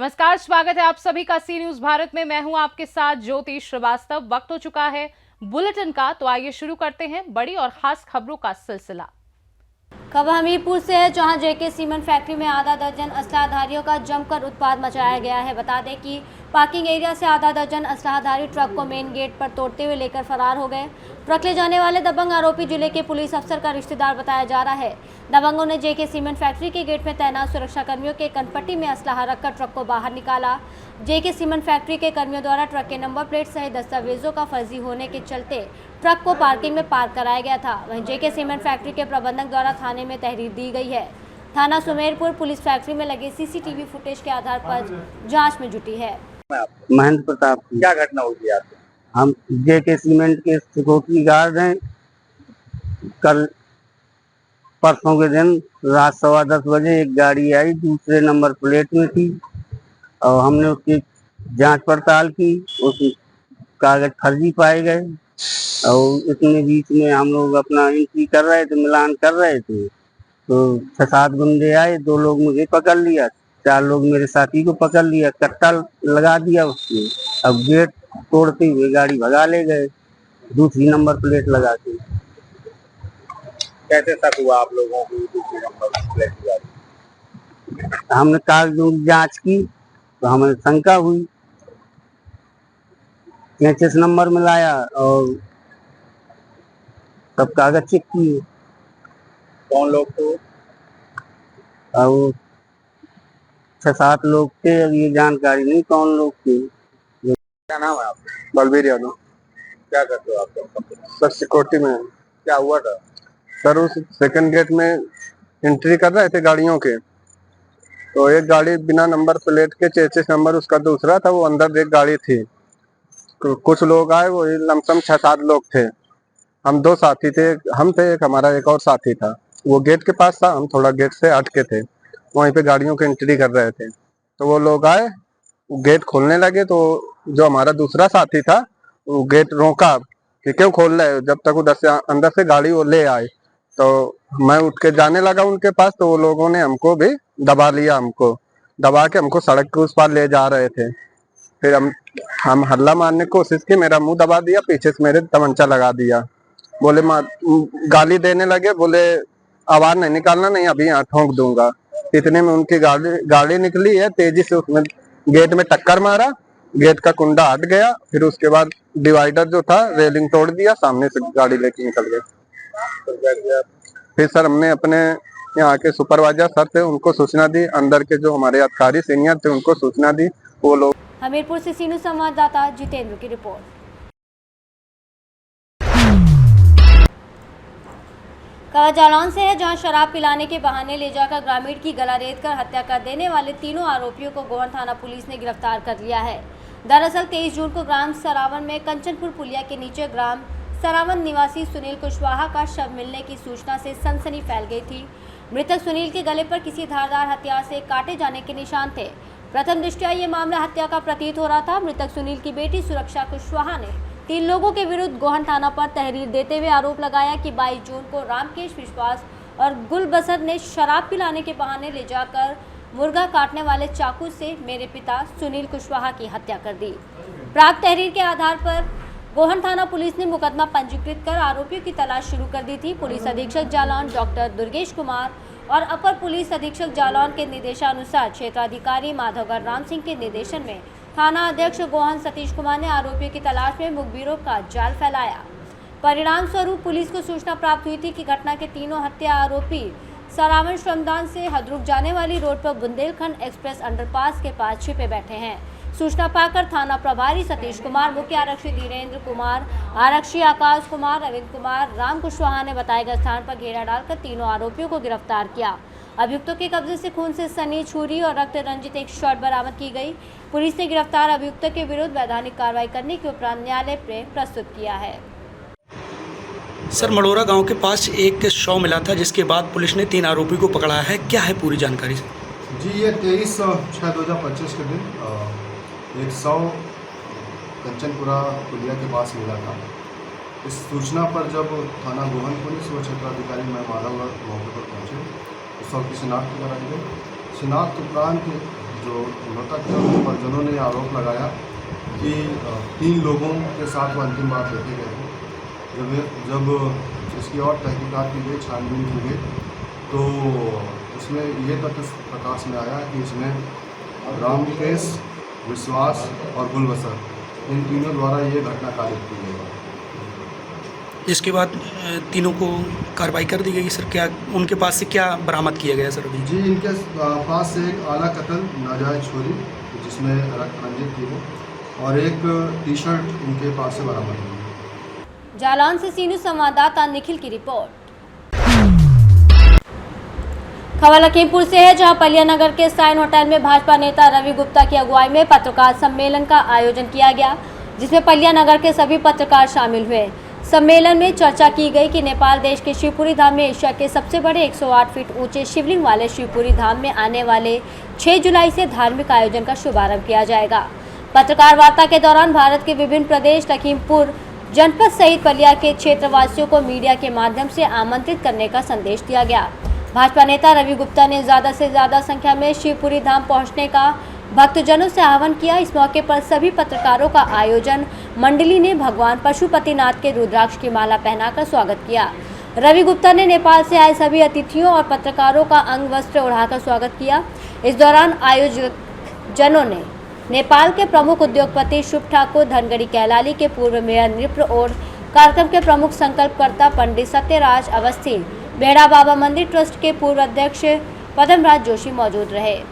नमस्कार, स्वागत है आप सभी का सी न्यूज भारत में। मैं हूं आपके साथ ज्योति श्रीवास्तव। वक्त हो चुका है बुलेटिन का, तो आइए शुरू करते हैं बड़ी और खास खबरों का सिलसिला। खबर हमीरपुर से है, जहां जेके सीमेंट फैक्ट्री में आधा दर्जन असलाधारियों का जमकर उत्पात मचाया गया है। बता दें कि पार्किंग एरिया से आधा दर्जन असलाधारी ट्रक को मेन गेट पर तोड़ते हुए लेकर फरार हो गए। ट्रक ले जाने वाले दबंग आरोपी जिले के पुलिस अफसर का रिश्तेदार बताया जा रहा है। दबंगों ने जेके सीमेंट फैक्ट्री के गेट में तैनात सुरक्षा कर्मियों के कनपट्टी में असलाहा रखकर ट्रक को बाहर निकाला। जेके सीमेंट फैक्ट्री के कर्मियों द्वारा ट्रक के नंबर प्लेट सहित दस्तावेजों का फर्जी होने के चलते ट्रक को पार्किंग में पार्क कराया गया था। वहीं जेके सीमेंट फैक्ट्री के प्रबंधक द्वारा थाने में तहरीर दी गई है। थाना सुमेरपुर पुलिस फैक्ट्री में लगे सीसीटीवी फुटेज के आधार पर जांच में जुटी है। महेंद्र प्रताप, क्या घटना हुई आपको? हम जेके सीमेंट के सिक्योरिटी गार्ड हैं। कल परसों के दिन रात 10:15 बजे एक गाड़ी आई, दूसरे नंबर प्लेट में थी और हमने उसकी जांच पड़ताल की। उस कागज फर्जी पाए गए और इतने बीच में हम लोग अपना एंट्री कर रहे थे, मिलान कर रहे थे, तो 6-7 गुंडे आए। 2 लोग मुझे पकड़ लिया, 4 लोग मेरे साथी को पकड़ लिया, कट्टा लगा दिया उसमें। अब गेट तोड़ते हुए गाड़ी भगा ले गए, दूसरी नंबर प्लेट लगा के। कैसे शक हुआ आप लोगों को दूसरी नंबर प्लेट की गाड़ी? हमने कागजों की जांच की तो हमें शंका हुई। 33 नंबर मिलाया और सब कागज चेक किए कौन लोग थे? और 6-7 लोग थे। अब ये जानकारी नहीं कौन लोग थे। क्या नाम है आपका? बलबीर यादव। क्या करते हो आप? सर सिक्योरिटी में। क्या हुआ था? सर उस सेकंड गेट में एंट्री कर रहे थे गाड़ियों के, तो एक गाड़ी बिना नंबर प्लेट के, 33 नंबर उसका दूसरा था, वो अंदर एक गाड़ी थी। कुछ लोग आए, वो लमसम 6-7 लोग थे। हम 2 साथी थे, हम थे, एक हमारा एक और साथी था। वो गेट के पास था, हम थोड़ा गेट से हटके थे, वहीं पे गाड़ियों की एंट्री कर रहे थे। तो वो लोग आए, गेट खोलने लगे, तो जो हमारा दूसरा साथी था वो गेट रोका कि क्यों खोल रहे हो, जब तक उधर से अंदर से गाड़ी वो ले आए। तो मैं उठ के जाने लगा उनके पास, तो वो लोगों ने हमको भी दबा लिया, हमको दबा के हमको सड़क के उस पार ले जा रहे थे। फिर हम हल्ला मारने की कोशिश की, मेरा मुंह दबा दिया, पीछे से मेरे तमंचा लगा दिया। बोले गाली देने लगे, बोले आवाज नहीं निकालना, नहीं अभी यहाँ ठोंक दूंगा। इतने में उनकी गाड़ी निकली है, तेजी से उसमें गेट में टक्कर मारा, गेट का कुंडा हट गया। फिर उसके बाद डिवाइडर जो था रेलिंग तोड़ दिया, सामने से गाड़ी लेके निकल गए। फिर सर हमने अपने यहाँ के सुपरवाइजर सर थे, उनको सूचना दी, अंदर के जो हमारे अधिकारी सीनियर थे उनको सूचना दी। वो लोग हमीरपुर से सीनू संवाददाता जितेंद्र की रिपोर्ट। खबर जालौन से है, जहां शराब पिलाने के बहाने ले जाकर ग्रामीण की गला रेतकर हत्या कर देने वाले तीनों आरोपियों को गोहन थाना पुलिस ने गिरफ्तार कर लिया है। दरअसल 23 जून को ग्राम सरावन में कंचनपुर पुलिया के नीचे ग्राम सरावन निवासी सुनील कुशवाहा का शव मिलने की सूचना से सनसनी फैल गई थी। मृतक सुनील के गले पर किसी धारदार हथियार से काटे जाने के निशान थे। प्रथम दृष्टया ये मामला हत्या का प्रतीत हो रहा था। मृतक सुनील की बेटी सुरक्षा कुशवाहा ने 3 लोगों के विरुद्ध गोहन थाना पर तहरीर देते हुए आरोप लगाया कि 22 जून को रामकेश विश्वास और गुलबसर ने शराब पिलाने के बहाने ले जाकर मुर्गा काटने वाले चाकू से मेरे पिता सुनील कुशवाहा की हत्या कर दी। प्राप्त तहरीर के आधार पर गोहन थाना पुलिस ने मुकदमा पंजीकृत कर आरोपियों की तलाश शुरू कर दी थी। पुलिस अधीक्षक जालौन डॉक्टर दुर्गेश कुमार और अपर पुलिस अधीक्षक जालौन के निर्देशानुसार क्षेत्राधिकारी माधवगढ़ राम सिंह के निर्देशन में थाना अध्यक्ष गोहन सतीश कुमार ने आरोपियों की तलाश में मुखबिरों का जाल फैलाया। परिणाम स्वरूप पुलिस को सूचना प्राप्त हुई थी कि घटना के तीनों हत्या आरोपी सरावन श्रमदान से हदरुक जाने वाली रोड पर बुंदेलखंड एक्सप्रेस अंडरपास के पास छिपे बैठे हैं। सूचना पाकर थाना प्रभारी सतीश कुमार, मुख्य आरक्षी धीरेन्द्र कुमार, आरक्षी आकाश कुमार, अरविंद कुमार, राम कुशवाहा ने बताए गए स्थान पर घेरा डालकर तीनों आरोपियों को गिरफ्तार किया। अभियुक्तों के कब्जे से खून से सनी, छुरी और रक्त रंजित एक शॉट बरामद की गई। पुलिस ने गिरफ्तार अभियुक्तों के विरुद्ध वैधानिक कार्रवाई करने के उपरांत न्यायालय में प्रस्तुत किया है। सर मड़ोरा गांव के पास एक शव मिला था, जिसके बाद पुलिस ने 3 आरोपी को पकड़ा है। क्या है पूरी जानकारी? जी, ये 23/6/2025 के दिन एक शव कंचनपुरा पुलिया के पास मिला था। इस सूचना पर जब थाना गोहन पुलिस व क्षेत्राधिकारी मैं माधवगढ़ मौके पर पहुँचे, तो शव की शिनाख्त कराई गई। शिनाख्त उपरांत जो मृतक थे उनके परिजनों ने आरोप लगाया कि 3 लोगों के साथ वो अंतिम बार देखे गए थे। जब इसकी और तहकीकात की गई, छानबीन की गई, तो इसमें ये तथ्य प्रकाश में आया कि इसमें रामकेश, विश्वास और गुलबसर, इन तीनों द्वारा ये घटना कारित की गई। इसके बाद तीनों को कार्रवाई कर दी गई सर। क्या उनके पास से क्या बरामद किया गया सर अभी? जी, इनके पास से एक आला कत्ल नाजायज छुरी जिसमें रक्त रंजित थी वो, और एक टी-शर्ट इनके पास से बरामद हुई। जालौन से सीनू संवाददाता निखिल की रिपोर्ट। खबर लखीमपुर से है, जहां पलिया नगर के साइन होटल में भाजपा नेता रवि गुप्ता की अगुवाई में पत्रकार सम्मेलन का आयोजन किया गया, जिसमें पलिया नगर के सभी पत्रकार शामिल हुए। सम्मेलन में चर्चा की गई कि नेपाल देश के शिवपुरी धाम में एशिया के सबसे बड़े 108 फीट ऊंचे शिवलिंग वाले शिवपुरी धाम में आने वाले 6 जुलाई से धार्मिक आयोजन का शुभारंभ किया जाएगा। पत्रकार वार्ता के दौरान भारत के विभिन्न प्रदेश, लखीमपुर जनपद सहित पलिया के क्षेत्रवासियों को मीडिया के माध्यम से आमंत्रित करने का संदेश दिया गया। भाजपा नेता रवि गुप्ता ने ज़्यादा से ज़्यादा संख्या में शिवपुरी धाम पहुंचने का भक्तजनों से आह्वान किया। इस मौके पर सभी पत्रकारों का आयोजन मंडली ने भगवान पशुपतिनाथ के रुद्राक्ष की माला पहनाकर स्वागत किया। रवि गुप्ता ने नेपाल से आए सभी अतिथियों और पत्रकारों का अंग वस्त्र ओढ़ाकर स्वागत किया। इस दौरान आयोजक जनों ने नेपाल के प्रमुख उद्योगपति शुभ ठाकुर, धनगढ़ी कैलाली के पूर्व मेयर नृप और कार्यक्रम के प्रमुख संकल्पकर्ता पंडित सत्यराज अवस्थी, बेड़ा बाबा मंदिर ट्रस्ट के पूर्व अध्यक्ष पद्मराज जोशी मौजूद रहे।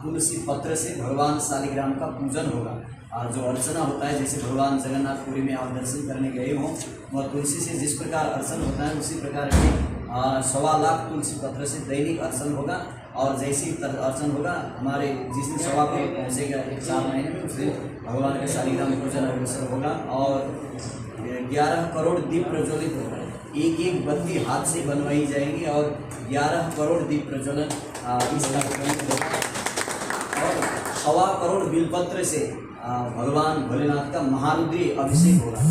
तुलसी पत्र से भगवान शालिग्राम का पूजन होगा, और जो अर्चना होता है, जैसे भगवान जगन्नाथपुरी में आप दर्शन करने गए हों, वह तुलसी से जिस प्रकार अर्चन होता है उसी प्रकार के 1.25 लाख तुलसी पत्र से दैनिक अर्चन होगा। और जैसे ही अर्चन होगा, हमारे जिस दिन 1.25 करोड़ पहुँचेगा 4 महीने में, उस दिन भगवान का शालिग्राम पूजन अग्रसर होगा। और 11 करोड़ दीप प्रज्वलित होगा, एक बत्ती हाथ से बनवाई जाएगी और 11 करोड़ दीप प्रज्वलन इस कार्यक्रम में होगा। और 1.25 करोड़ बिलपत्र से भगवान भोलेनाथ का महारुद्री अभिषेक होगा।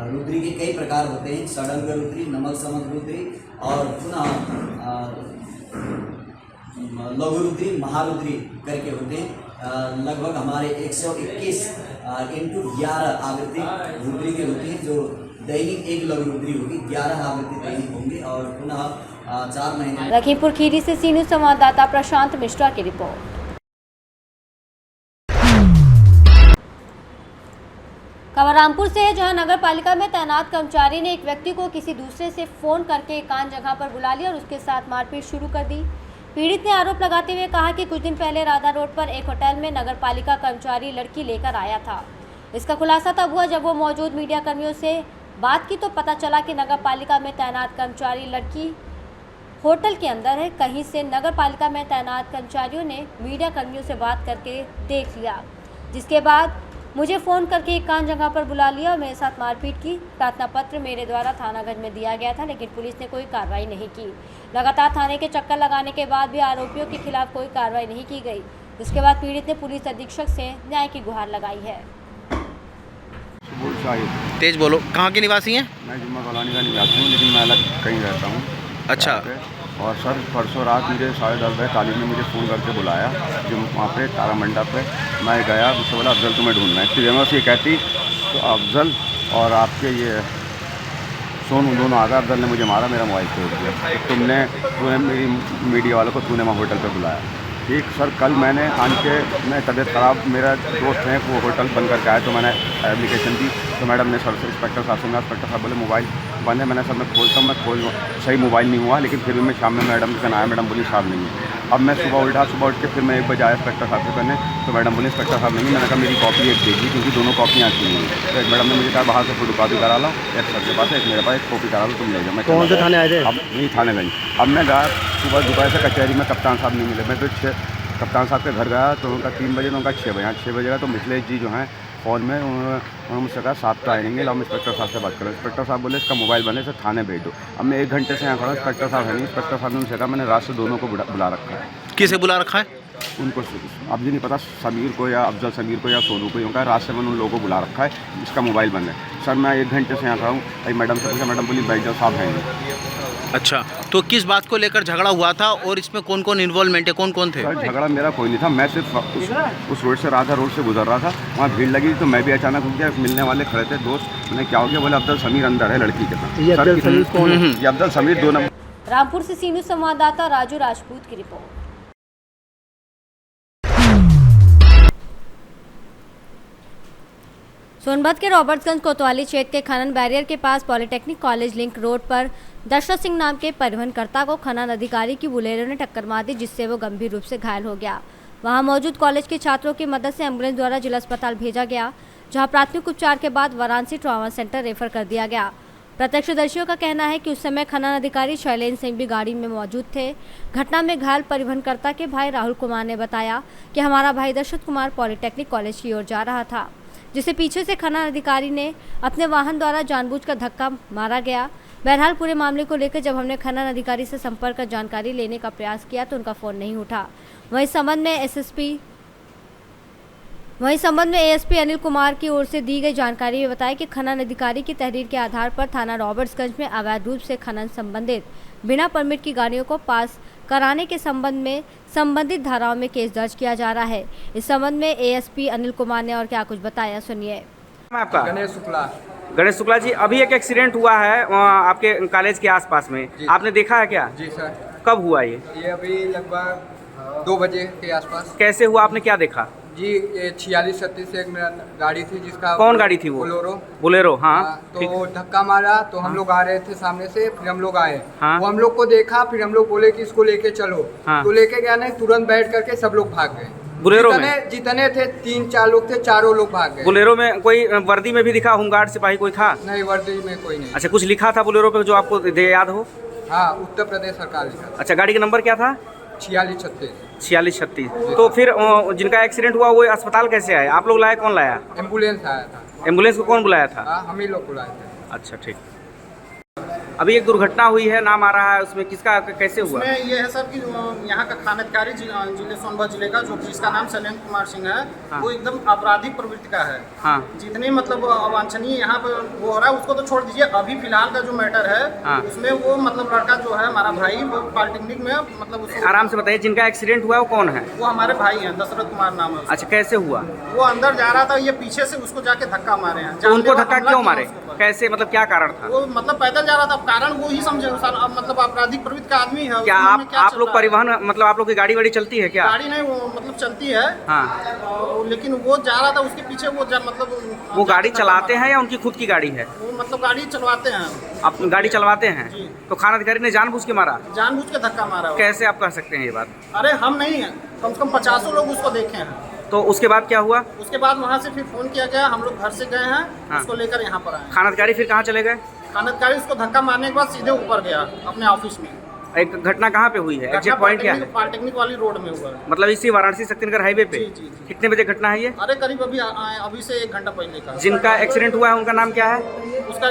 रुद्री के कई प्रकार होते हैं, षडंग रुद्री, नमक समक रुद्री और पुनः लघु रुद्री, महारुद्री करके होते हैं। लगभग हमारे 121 × 11 आवृत्ति रुद्री के होती हैं, जो दैनिक एक लघु रुद्री होगी, 11 आवृत्ति दैनिक होंगी और पुनः 4 महीने। लखीमपुर खीरी से सीनू संवाददाता प्रशांत मिश्रा की रिपोर्ट। खबर रामपुर से है, जहां नगर पालिका में तैनात कर्मचारी ने एक व्यक्ति को किसी दूसरे से फोन करके एकांत जगह पर बुला लिया और उसके साथ मारपीट शुरू कर दी। पीड़ित ने आरोप लगाते हुए कहा कि कुछ दिन पहले राधा रोड पर एक होटल में नगर पालिका कर्मचारी लड़की लेकर आया था। इसका खुलासा तब हुआ जब वो मौजूद मीडिया कर्मियों से बात की तो पता चला कि नगर पालिका में तैनात कर्मचारी लड़की होटल के अंदर है। कहीं से नगर पालिका में तैनात कर्मचारियों ने मीडिया कर्मियों से बात करके देख लिया, जिसके बाद मुझे फ़ोन करके एकांत जगह पर बुला लिया और मेरे साथ मारपीट की। प्रार्थना पत्र मेरे द्वारा थानागंज में दिया गया था, लेकिन पुलिस ने कोई कार्रवाई नहीं की। लगातार थाने के चक्कर लगाने के बाद भी आरोपियों के खिलाफ कोई कार्रवाई नहीं की गई, जिसके बाद पीड़ित ने पुलिस अधीक्षक से न्याय की गुहार लगाई है। तेज बोलो, कहाँ के निवासी हैं? मैं जुम्मा कॉलोनी का निवासी हूँ, लेकिन मैं अलग कहीं रहता हूँ। अच्छा। और सर परसों रात मुझे 10:30 बजे तालीम ने मुझे फ़ोन करके बुलाया, जो वहाँ पे तारा मंडप पे मैं गया। उससे बोला अफजल तुम्हें ढूंढना है। फिर मैं ये कहती तो अफजल और आपके ये सोनू दोनों आ गए। अफजल ने मुझे मारा, मेरा मोबाइल तोड़ दिया। तो तूने मेरी मीडिया वालों को तूने वहाँ होटल पर बुलाया। ठीक सर, कल मैंने आन के मैं तबीयत ख़राब, मेरा दोस्त है वो होटल बंद करके आया, तो मैंने एप्लीकेशन दी। तो मैडम ने सर से इंस्पेक्टर साहब से मैं इंस्पेक्टर साहब बोले मोबाइल बंद है। मैंने सर मैं खोलता हूँ, मैं खोल सही मोबाइल नहीं हुआ, लेकिन फिर भी मैं शाम में मैडम से आया, मैडम बोली साहब नहीं है। अब मैं सुबह उठ के फिर मैं 1 बजे आया इंस्पेक्टर साहब से करने, तो मैडम बोली इंस्पेक्टर साहब नहीं है। मैंने कहा मेरी कॉपी एक देगी, क्योंकि दोनों कॉपियाँ आती हैं। तो एक मैडम ने मुझे कहा बाहर से फोटो कॉपी करा लो, एक सर के पास एक मेरे पास, एक कॉपी करा लो, तुम ले जाओ। मैं कौन से थाने आए थे? अब नहीं थानेगंज। अब मैं गया सुबह दोपहर से कचहरी में, कप्तान साहब नहीं मिले। मैं तो कप्तान साहब के घर गया तो उनका 3 बजे, तो उनका 6 बजे। 6 बजे का तो मिथिलेश जी जो हैं फ़ोन में, उन्होंने मुझसे कहा 7 तो आएंगे, हम इंस्पेक्टर साहब से बात करें। इंस्पेक्टर साहब बोले इसका मोबाइल बने, इसे थाने भेज दो। अब मैं 1 घंटे से यहाँ खड़ा, इंस्पेक्टर साहब है नहीं। इंस्पेक्टर साहब ने उनसे कहा मैंने रात से दोनों को बुला रखा है। किसे बुला रखा है? उनको अब ये नहीं पता समीर को या अफजल समीर को या सोनू को, उनका रात से मैंने उन लोगों को बुला रखा है, इसका मोबाइल बंद है। सर मैं 1 घंटे से यहाँ खड़ा हूँ। मैडम से पूछा, मैडम बोली बैठ जाओ, साहब हैं नहीं। अच्छा। तो किस बात को लेकर झगड़ा हुआ था और इसमें कौन कौन इन्वॉल्वमेंट है, कौन कौन थे? सर झगड़ा मेरा कोई नहीं था, मैं सिर्फ उस रोड से राधा रोड से गुजर रहा था, वहाँ भीड़ लगी तो मैं भी अचानक रुक गया। मिलने वाले खड़े थे दोस्त, मैंने क्या हो गया, बोले अब्दुल समीर अंदर है लड़की के साथ। ये अब्दुल समीर कौन है? ये अब्दुल समीर 2 नंबर। रामपुर से सी न्यूज़ संवाददाता राजू राजपूत की रिपोर्ट। सोनभद्र के रॉबर्ट्सगंज कोतवाली क्षेत्र के खनन बैरियर के पास पॉलिटेक्निक कॉलेज लिंक रोड पर दशरथ सिंह नाम के परिवहनकर्ता को खनन अधिकारी की बुलेरो ने टक्कर मार दी, जिससे वो गंभीर रूप से घायल हो गया। वहां मौजूद कॉलेज के छात्रों की मदद से एम्बुलेंस द्वारा जिला अस्पताल भेजा गया, जहां प्राथमिक उपचार के बाद वाराणसी ट्रॉमा सेंटर रेफर कर दिया गया। प्रत्यक्षदर्शियों का कहना है कि उस समय खनन अधिकारी शैलेंद्र सिंह भी गाड़ी में मौजूद थे। घटना में घायल परिवहनकर्ता के भाई राहुल कुमार ने बताया कि हमारा भाई दशरथ कुमार पॉलिटेक्निक कॉलेज की ओर जा रहा था, जिसे पीछे से खनन अधिकारी ने अपने वाहन द्वारा जानबूझकर धक्का मारा गया। बहरहाल पूरे मामले को लेकर जब हमने खनन अधिकारी से संपर्क कर जानकारी लेने का प्रयास किया तो उनका फ़ोन नहीं उठा। वहीं संबंध में एएसपी अनिल कुमार की ओर से दी गई जानकारी में बताया कि खनन अधिकारी की तहरीर के आधार पर थाना रॉबर्ट्सगंज में अवैध रूप से खनन संबंधित बिना परमिट की गाड़ियों को पास कराने के संबंध में संबंधित धाराओं में केस दर्ज किया जा रहा है। इस संबंध में एएसपी अनिल कुमार ने और क्या कुछ बताया, सुनिए। आपका गणेश शुक्ला जी, अभी एक एक्सीडेंट हुआ है आपके कॉलेज के आसपास में, आपने देखा है क्या? जी सर। कब हुआ ये? ये अभी लगभग 2 बजे के आसपास। कैसे हुआ, आपने क्या देखा? जी ये 46-36 एक गाड़ी थी जिसका। कौन गाड़ी थी वो? बोलेरो। हाँ। तो धक्का मारा तो हम लोग आ रहे थे सामने से, फिर हम लोग आए। हाँ? वो हम लोग को देखा, फिर हम लोग बोले कि इसको लेके चलो। हाँ? तो लेके गया नहीं, तुरंत बैठ करके सब लोग भाग गए। बोलेरो में जितने थे 3-4 लोग थे, चारों लोग भाग गए। बोलेरो में कोई वर्दी में भी दिखा, होमगार्ड सिपाही कोई था? नहीं, वर्दी में कोई नहीं। अच्छा, कुछ लिखा था बोलेरो पे जो आपको याद हो? हाँ, उत्तर प्रदेश सरकार लिखा। अच्छा, गाड़ी का नंबर क्या था? 4636। तो फिर जिनका एक्सीडेंट हुआ वो अस्पताल कैसे आए? आप लोग लाए, कौन लाया? एम्बुलेंस आया था। एम्बुलेंस को कौन बुलाया था? हाँ, हम ही लोग बुलाए थे। अच्छा, ठीक। अभी एक दुर्घटना हुई है, नाम आ रहा है उसमें, किसका कैसे हुआ? इसमें ये है सर कि यहाँ का खाना अधिकारी जिले सोनभद्र जिले का, जो जिसका नाम शैलेंद्र कुमार सिंह है। हाँ। वो एकदम आपराधिक प्रवृत्ति का है। हाँ। जितने मतलब अवांछनीय यहाँ पर वो हो रहा है उसको तो छोड़ दीजिए, अभी फिलहाल का जो मैटर है। हाँ। उसमें वो मतलब लड़का जो है हमारा भाई, वो पॉलिटेक्निक में मतलब आराम से बताइए, जिनका एक्सीडेंट हुआ है वो कौन है? वो हमारे भाई हैं, दशरथ कुमार नाम है। अच्छा, कैसे हुआ? वो अंदर जा रहा था, ये पीछे से उसको जाके धक्का मारे हैं। तो उनको धक्का क्यों मारे, कैसे, मतलब क्या कारण था? वो मतलब पैदल जा रहा था, कारण वो ही समझे, मतलब आपराधिक प्रवृत्ति का आदमी है। क्या आप लोग परिवहन, मतलब आप लोग की गाड़ी वाड़ी चलती है क्या? गाड़ी नहीं, वो मतलब चलती है। हाँ। लेकिन वो जा रहा था, उसके पीछे वो मतलब वो गाड़ी चलाते हैं या उनकी खुद की गाड़ी है? वो मतलब गाड़ी चलवाते हैं। आप गाड़ी चलवाते हैं? तो खाना अधिकारी ने जानबूझ के मारा? जानबूझ के धक्का मारा। कैसे आप कह सकते हैं ये बात? अरे हम नहीं है, कम से कम 50 लोग उसको देखे हैं। तो उसके बाद क्या हुआ? उसके बाद वहाँ से फिर फोन किया गया, हम लोग घर से गए हैं। हाँ। उसको लेकर यहाँ पर आए। खाना अधिकारी फिर कहाँ चले गए? खाना अधिकारी उसको धक्का मारने के बाद सीधे ऊपर गया अपने ऑफिस में। एक घटना कहाँ पे हुई है, एग्जैक्ट पॉइंट क्या है? पॉलिटेक्निक वाली रोड में हुआ है, मतलब इसी वाराणसी शक्तिनगर हाईवे पे। जी। कितने बजे घटना है ये? अरे करीब अभी से 1 घंटा पहले का। जिनका एक्सीडेंट हुआ है उनका नाम क्या है? उसका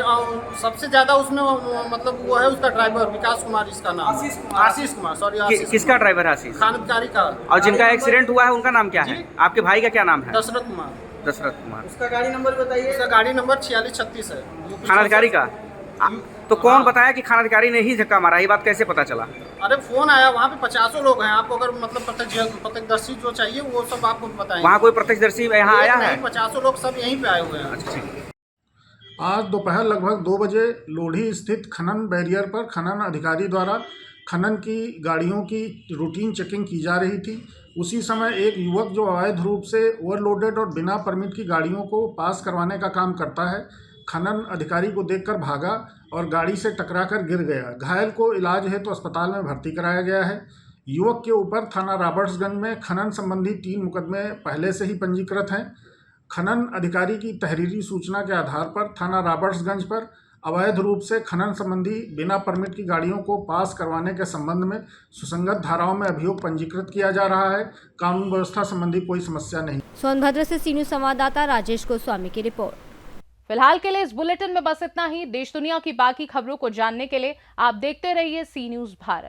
सबसे ज्यादा उसमें मतलब वो है उसका ड्राइवर विकास कुमार, जिसका नाम आशीष कुमार। सॉरी, किसका ड्राइवर है? आशीष खाना अधिकारी का। और जिनका एक्सीडेंट हुआ है उनका नाम क्या है? आपके भाई का क्या नाम है? दशरथ कुमार। दशरथ कुमार। उसका गाड़ी नंबर बताइए। उसका गाड़ी नंबर 4636 है। खाना अधिकारी का? तो कौन बताया कि खाना अधिकारी ने ही धक्का मारा, ये बात कैसे पता चला? अरे फोन आया, वहाँ पे 50 लोग हैं। आपको अगर मतलब प्रत्यक्षदर्शी जो चाहिए वो सब आपको बताएंगे। वहाँ कोई प्रत्यक्षदर्शी यहाँ आया है? 50 लोग सब यहीं पे आए हुए हैं। अच्छा, ठीक। आज दोपहर लगभग 2 बजे लोढ़ी स्थित खनन बैरियर पर खनन अधिकारी द्वारा खनन की गाड़ियों की रूटीन चेकिंग की जा रही थी। उसी समय एक युवक जो अवैध रूप से ओवरलोडेड और बिना परमिट की गाड़ियों को पास करवाने का काम करता है, खनन अधिकारी को देखकर भागा और गाड़ी से टकराकर गिर गया। घायल को इलाज हेतु अस्पताल में भर्ती कराया गया है। युवक के ऊपर थाना रॉबर्ट्सगंज में खनन संबंधी 3 मुकदमे पहले से ही पंजीकृत हैं। खनन अधिकारी की तहरीरी सूचना के आधार पर थाना रॉबर्ट्सगंज पर अवैध रूप से खनन संबंधी बिना परमिट की गाड़ियों को पास करवाने के संबंध में सुसंगत धाराओं में अभियोग पंजीकृत किया जा रहा है। कानून व्यवस्था संबंधी कोई समस्या नहीं। सोनभद्र से सी न्यूज़ संवाददाता राजेश गोस्वामी की रिपोर्ट। फिलहाल के लिए इस बुलेटिन में बस इतना ही। देश दुनिया की बाकी खबरों को जानने के लिए आप देखते रहिए सी न्यूज़ भारत।